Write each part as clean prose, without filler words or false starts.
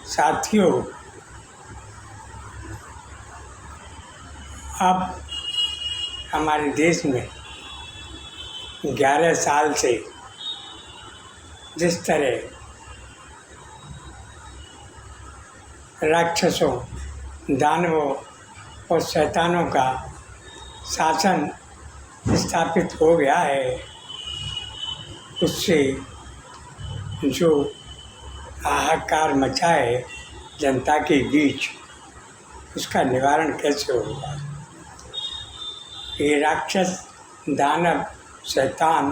साथियों, अब हमारे देश में 11 साल से जिस तरह राक्षसों, दानवों और शैतानों का शासन स्थापित हो गया है, उससे जो हाहाकार मचा है जनता के बीच, उसका निवारण कैसे होगा। ये राक्षस, दानव, शैतान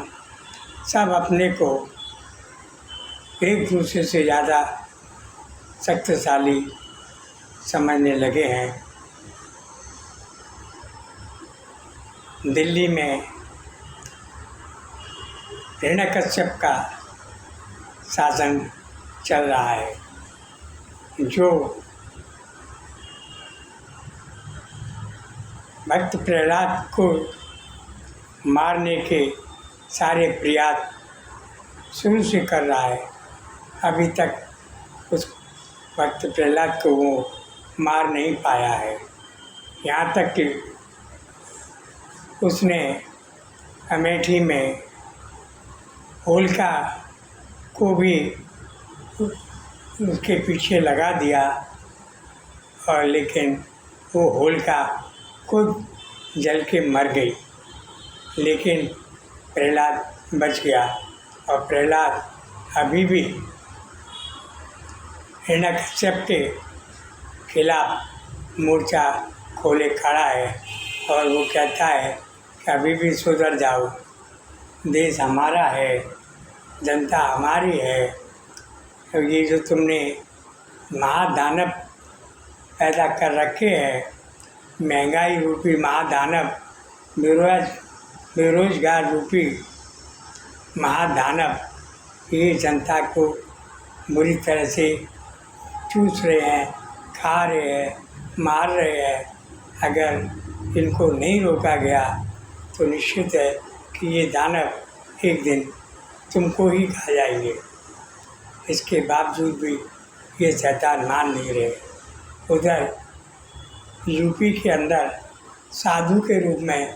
सब अपने को एक दूसरे से ज़्यादा शक्तिशाली समझने लगे हैं। दिल्ली में हिरण्यकश्यप का शासन चल रहा है, जो भक्त प्रहलाद को मारने के सारे प्रयास शुरू से कर रहा है। अभी तक उस भक्त प्रहलाद को वो मार नहीं पाया है। यहाँ तक कि उसने अमेठी में होलिका को भी उसके पीछे लगा दिया, और लेकिन वो होलिका खुद जल के मर गई, लेकिन प्रहलाद बच गया। और प्रहलाद अभी भी हिरण्यकश्यप के खिलाफ मोर्चा खोले खड़ा है, और वो कहता है कि अभी भी सुधर जाओ, देश हमारा है, जनता हमारी है। तो ये जो तुमने महादानव पैदा कर रखे हैं, महंगाई रूपी महादानव, बेरोजगार रूपी महादानव, ये जनता को बुरी तरह से चूस रहे हैं, खा रहे हैं, मार रहे हैं। अगर इनको नहीं रोका गया तो निश्चित है कि ये दानव एक दिन तुमको ही खा जाएंगे। इसके बावजूद भी ये शैतान मान नहीं रहे। उधर यूपी के अंदर साधु के रूप में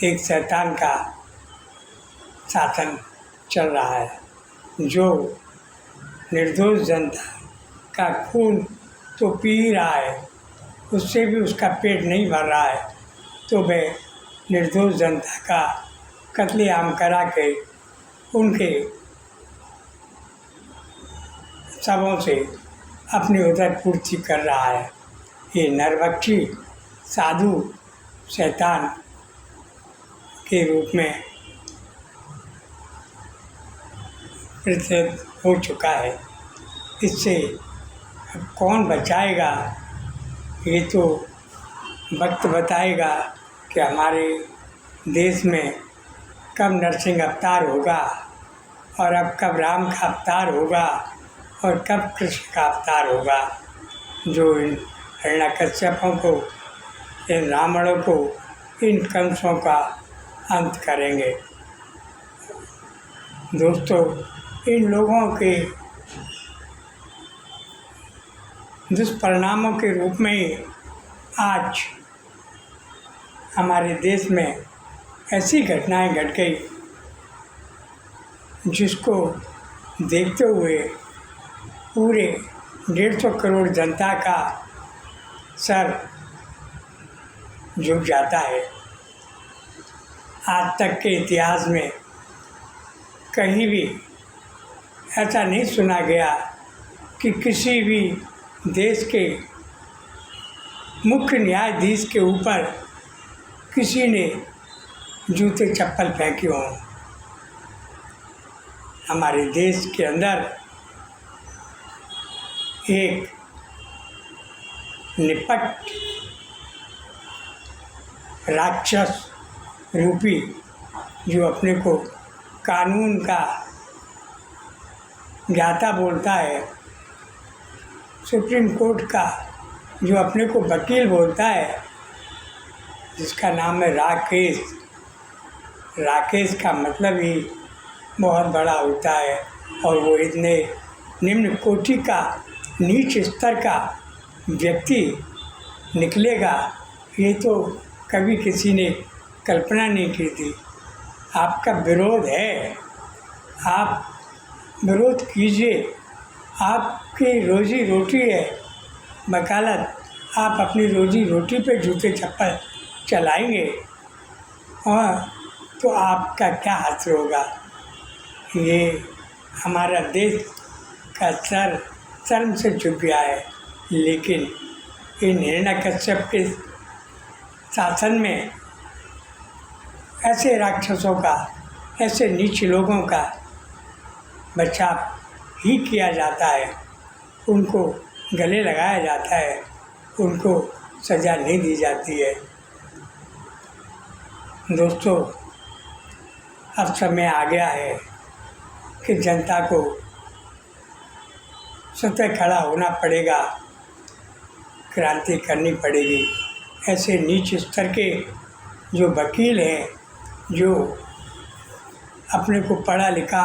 एक शैतान का शासन चल रहा है, जो निर्दोष जनता का खून तो पी ही रहा है, उससे भी उसका पेट नहीं भर रहा है, तो वह निर्दोष जनता का कत्लेआम करा के उनके शवों से अपनी उधर पूर्ति कर रहा है। ये नरभक्षी साधु शैतान के रूप में प्रसिद्ध हो चुका है। इससे अब कौन बचाएगा, ये तो वक्त बताएगा कि हमारे देश में कब नरसिंह अवतार होगा, और अब कब राम का अवतार होगा, और कब कृष्ण का अवतार होगा, जो इन हिरण्यकश्यपों को, इन रावणों को, इन कंसों का अंत करेंगे। दोस्तों, इन लोगों के दुष्परिणामों के रूप में ही आज हमारे देश में ऐसी घटनाएं घट गई, जिसको देखते हुए पूरे 150 करोड़ जनता का सर झुक जाता है। आज तक के इतिहास में कहीं भी ऐसा नहीं सुना गया कि किसी भी देश के मुख्य न्यायाधीश के ऊपर किसी ने जूते चप्पल फेंके हों। हमारे देश के अंदर एक निपट राक्षस रूपी, जो अपने को कानून का ज्ञाता बोलता है, सुप्रीम कोर्ट का जो अपने को वकील बोलता है, जिसका नाम है राकेश। राकेश का मतलब ही बहुत बड़ा होता है, और वो इतने निम्न कोटि का नीच स्तर का व्यक्ति निकलेगा, ये तो कभी किसी ने कल्पना नहीं की थी। आपका विरोध है, आप विरोध कीजिए, आपकी रोजी रोटी है वकालत, आप अपनी रोजी रोटी पे जूते चप्पल चलाएंगे और तो आपका क्या हासिल होगा। ये हमारा देश का सर शर्म से झुक गया है, लेकिन इन हिरण्यकश्यप के शासन में ऐसे राक्षसों का, ऐसे नीच लोगों का बचाव ही किया जाता है, उनको गले लगाया जाता है, उनको सज़ा नहीं दी जाती है। दोस्तों, अब समय आ गया है कि जनता को स्वतः खड़ा होना पड़ेगा, क्रांति करनी पड़ेगी। ऐसे नीच स्तर के जो वकील हैं, जो अपने को पढ़ा लिखा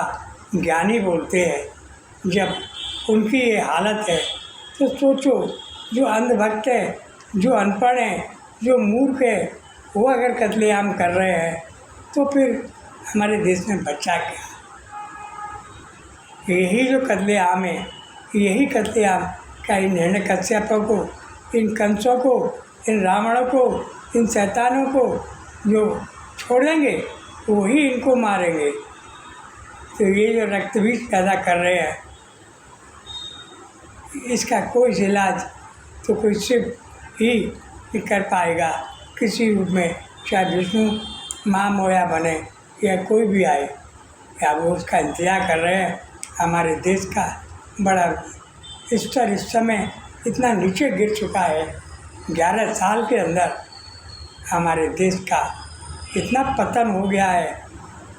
ज्ञानी बोलते हैं, जब उनकी ये हालत है तो सोचो, जो अंधभक्त है, जो अनपढ़ है, जो मूर्ख है, वो अगर कत्लेआम कर रहे हैं तो फिर हमारे देश में बचा क्या। यही जो कत्लेआम है, यही कत्लेआम क्या इन हिरण्यकश्यपों को, इन कंसों को, इन रावणों को, इन शैतानों को जो छोड़ेंगे वही इनको मारेंगे। तो ये जो रक्तबीज पैदा कर रहे हैं, इसका कोई इलाज तो कोई शिव ही कर पाएगा किसी रूप में, चाहे विष्णु माँ मोया बने या कोई भी आए, या वो उसका इंतजार कर रहे हैं। हमारे देश का बड़ा स्तर इस समय इतना नीचे गिर चुका है, 11 साल के अंदर हमारे देश का इतना पतन हो गया है,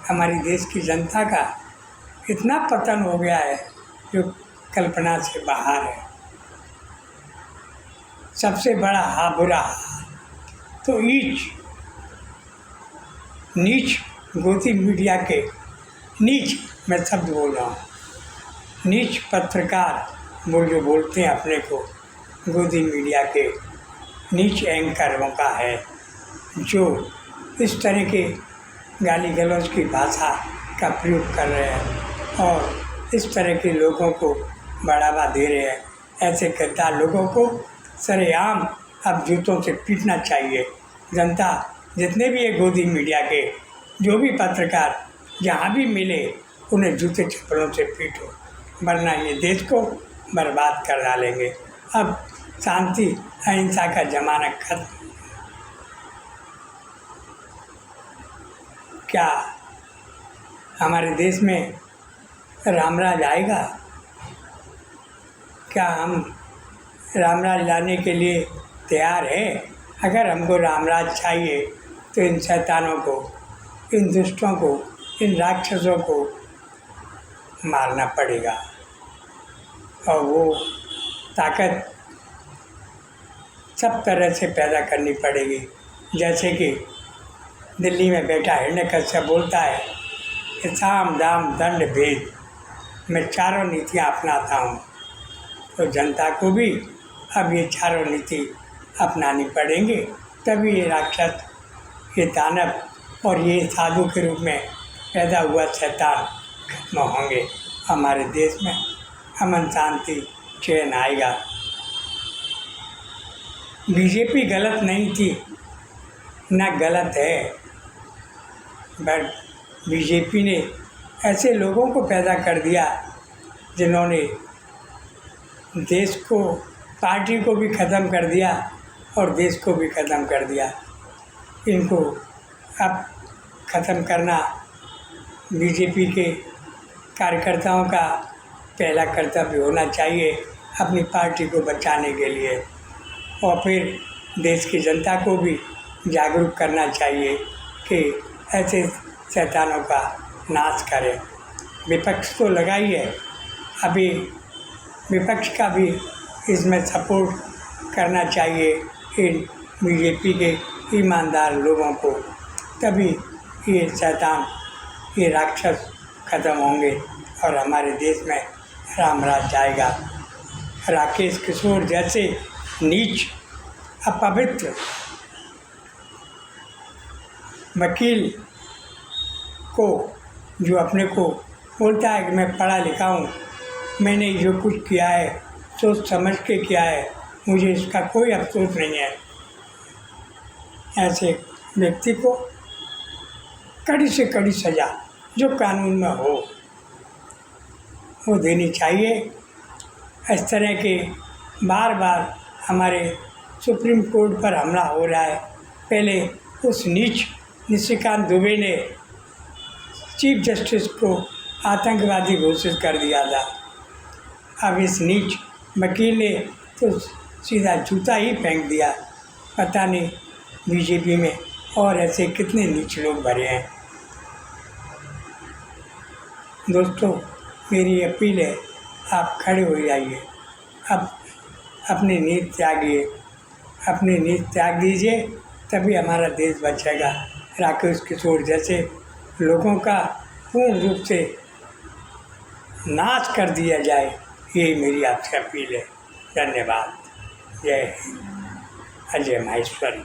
हमारी देश की जनता का इतना पतन हो गया है जो कल्पना से बाहर है। सबसे बड़ा बुरा तो नीच गोदी मीडिया के नीच, मैं शब्द बोल रहा हूँ, नीच पत्रकार वो जो बोलते हैं अपने को, गोदी मीडिया के नीच एंकरों का है, जो इस तरह के गाली गलौज की भाषा का प्रयोग कर रहे हैं और इस तरह के लोगों को बढ़ावा दे रहे हैं। ऐसे गद्दार लोगों को सरेआम अब जूतों से पीटना चाहिए। जनता जितने भी है गोदी मीडिया के, जो भी पत्रकार जहाँ भी मिले, उन्हें जूते चप्पलों से पीटो, वरना ये देश को बर्बाद कर डालेंगे। अब शांति अहिंसा का ज़माना खत्म। क्या हमारे देश में रामराज आएगा? क्या हम रामराज लाने के लिए तैयार हैं? अगर हमको रामराज चाहिए तो इन शैतानों को, इन दुष्टों को, इन राक्षसों को मारना पड़ेगा और वो ताकत सब तरह से पैदा करनी पड़ेगी। जैसे कि दिल्ली में बैठा हिरण्यकश्यप बोलता है कि साम दाम दंड भेद, मैं चारों नीतियाँ अपनाता हूँ। तो जनता को भी अब ये चारों नीति अपनानी पड़ेंगे, तभी ये राक्षस, ये दानव और ये साधु के रूप में पैदा हुआ शैतान खत्म होंगे। हमारे देश में अमन शांति चैन आएगा। बीजेपी गलत नहीं थी, न गलत है, बट बीजेपी ने ऐसे लोगों को पैदा कर दिया जिन्होंने देश को, पार्टी को भी ख़त्म कर दिया और देश को भी ख़त्म कर दिया। इनको अब ख़त्म करना बीजेपी के कार्यकर्ताओं का पहला कर्तव्य होना चाहिए, अपनी पार्टी को बचाने के लिए। और फिर देश की जनता को भी जागरूक करना चाहिए कि ऐसे शैतानों का नाश करें। विपक्ष तो लगा ही है, अभी विपक्ष का भी इसमें सपोर्ट करना चाहिए इन बीजेपी के ईमानदार लोगों को, तभी ये शैतान, ये राक्षस ख़त्म होंगे और हमारे देश में रामराज आएगा। राकेश किशोर जैसे नीच अपवित्र वकील को, जो अपने को बोलता है कि मैं पढ़ा लिखा हूँ, मैंने जो कुछ किया है सोच समझ के किया है, मुझे इसका कोई अफसोस नहीं है, ऐसे व्यक्ति को कड़ी से कड़ी सज़ा जो कानून में हो वो देनी चाहिए। इस तरह के बार बार हमारे सुप्रीम कोर्ट पर हमला हो रहा है। पहले उस नीच निशिकांत दुबे ने चीफ जस्टिस को आतंकवादी घोषित कर दिया था, अब इस नीच वकील ने तो सीधा जूता ही फेंक दिया। पता नहीं बीजेपी में और ऐसे कितने नीच लोग भरे हैं। दोस्तों, मेरी अपील है, आप खड़े हो जाइए, अब अपनी नींद त्यागिए, अपनी नींद त्याग दीजिए, तभी हमारा देश बचेगा। राकेश किशोर जैसे लोगों का पूर्ण रूप से नाश कर दिया जाए, यही मेरी आपसे अपील है। धन्यवाद। जय हिंद। अजय माहेश्वरी।